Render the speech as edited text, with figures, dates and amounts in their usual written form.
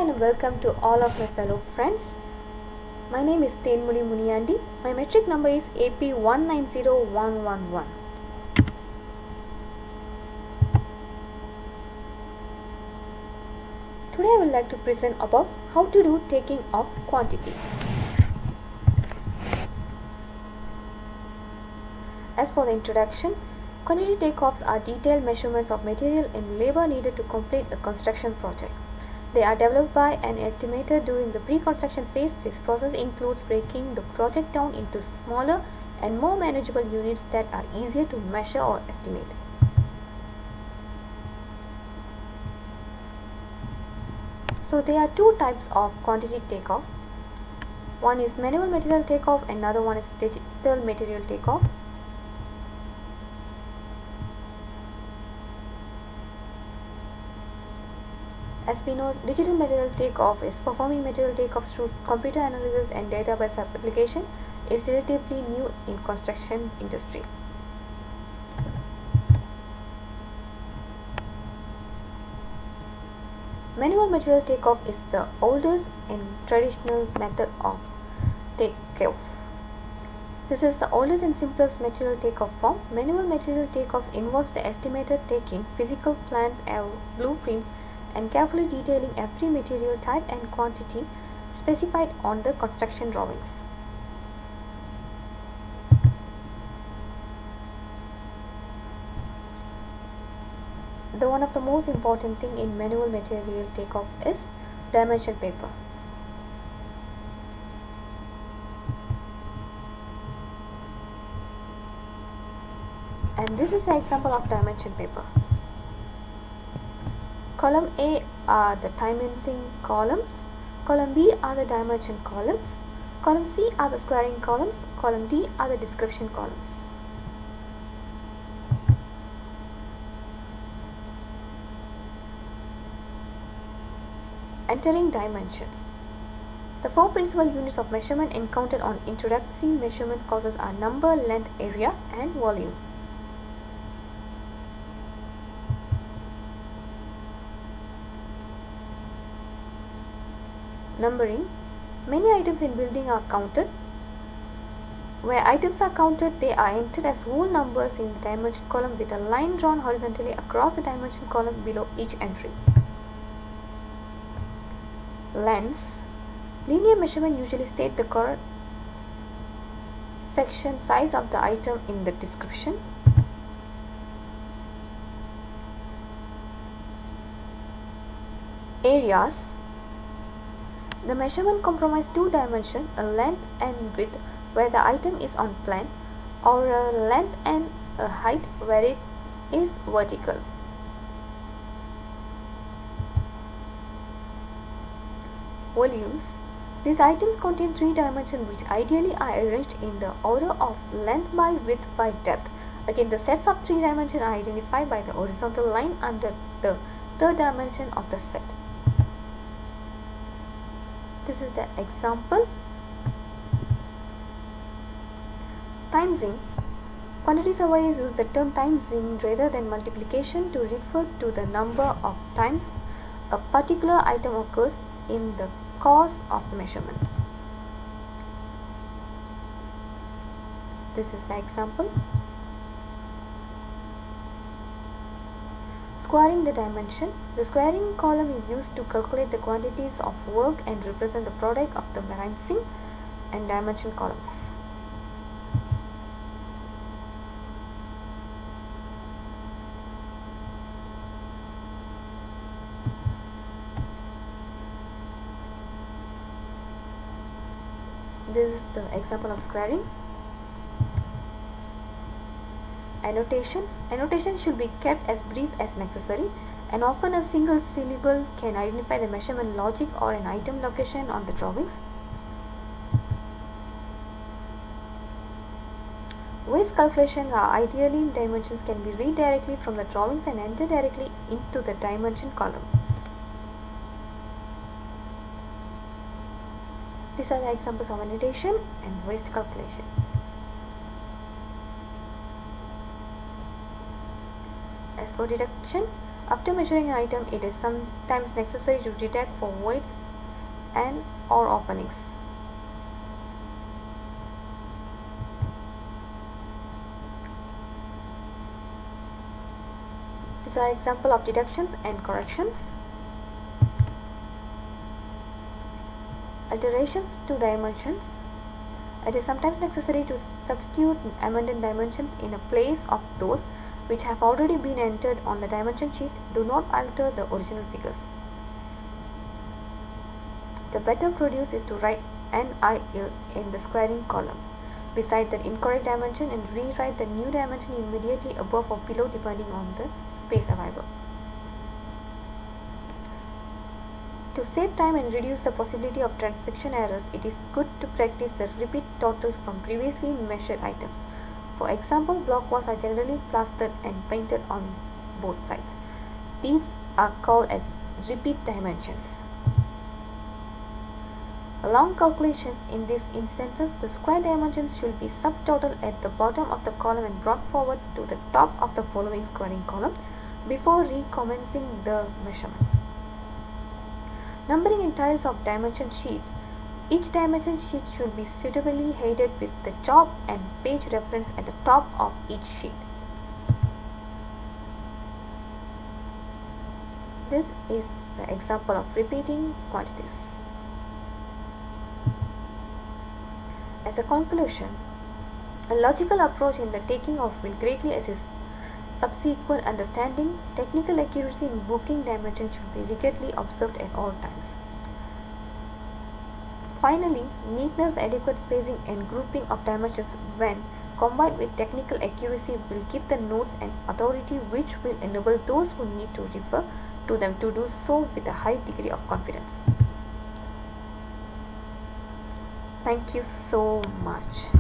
and welcome to all of my fellow friends. My name is Tenmuli Muniyandi. My metric number is AP190111. Today I would like to present about how to do taking of quantity. As for the introduction, quantity takeoffs are detailed measurements of material and labor needed to complete a construction project. They are developed by an estimator during the pre-construction phase. This process includes breaking the project down into smaller and more manageable units that are easier to measure or estimate. So there are two types of quantity takeoff. One is manual material takeoff, another one is digital material takeoff. As we know, digital material takeoff is performing material takeoffs through computer analysis and database application is relatively new in construction industry. Manual material takeoff is the oldest and traditional method of takeoff. This is the oldest and simplest material takeoff form. Manual material takeoffs involves the estimator taking physical plans and blueprints and carefully detailing every material type and quantity specified on the construction drawings. One of the most important thing in manual material takeoff is dimension paper. And this is the example of dimension paper. Column A are the dimensioning columns, column B are the dimension columns, column C are the squaring columns, column D are the description columns. Entering dimensions. The four principal units of measurement encountered on introductory measurement courses are number, length, area, and volume. Numbering. Many items in building are counted. Where items are counted, they are entered as whole numbers in the dimension column with a line drawn horizontally across the dimension column below each entry. Lengths. Linear measurement usually state the correct section size of the item in the description. Areas. The measurement comprises two dimensions, a length and width where the item is on plan, or a length and a height where it is vertical. Volumes. These items contain three dimensions which ideally are arranged in the order of length by width by depth. Again, the sets of three dimensions are identified by the horizontal line under the third dimension of the set. This is the example. Timesing. Quantity surveyors use the term timesing rather than multiplication to refer to the number of times a particular item occurs in the course of the measurement. This is the example. Squaring the dimension. The squaring column is used to calculate the quantities of work and represent the product of the balancing and dimension columns. This is the example of squaring. Annotations. Annotations should be kept as brief as necessary, and often a single syllable can identify the measurement logic or an item location on the drawings. Waste calculations are ideally dimensions can be read directly from the drawings and enter directly into the dimension column. These are the examples of annotation and waste calculation. As for deduction, After measuring an item, it is sometimes necessary to detect for voids and or openings. These are example of deductions and corrections. Alterations to dimensions. It is sometimes necessary to substitute amended dimensions in place of those which have already been entered on the dimension sheet. Do not alter the original figures. The better produce is to write NIL in the squaring column beside the incorrect dimension and rewrite the new dimension immediately above or below depending on the space available. To save time and reduce the possibility of transaction errors, it is good to practice the repeat totals from previously measured items. For example, block walls are generally plastered and painted on both sides. These are called as repeat dimensions. Along calculations, in these instances, the square dimensions should be subtotaled at the bottom of the column and brought forward to the top of the following squaring column before recommencing the measurement. Numbering in tiles of dimension sheets. Each dimension sheet should be suitably headed with the job and page reference at the top of each sheet. This is the example of repeating quantities. As a conclusion, a logical approach in the taking of will greatly assist subsequent understanding. Technical accuracy in booking dimensions should be rigorously observed at all times. Finally, neatness, adequate spacing and grouping of dimensions when combined with technical accuracy will give the notes an authority which will enable those who need to refer to them to do so with a high degree of confidence. Thank you so much.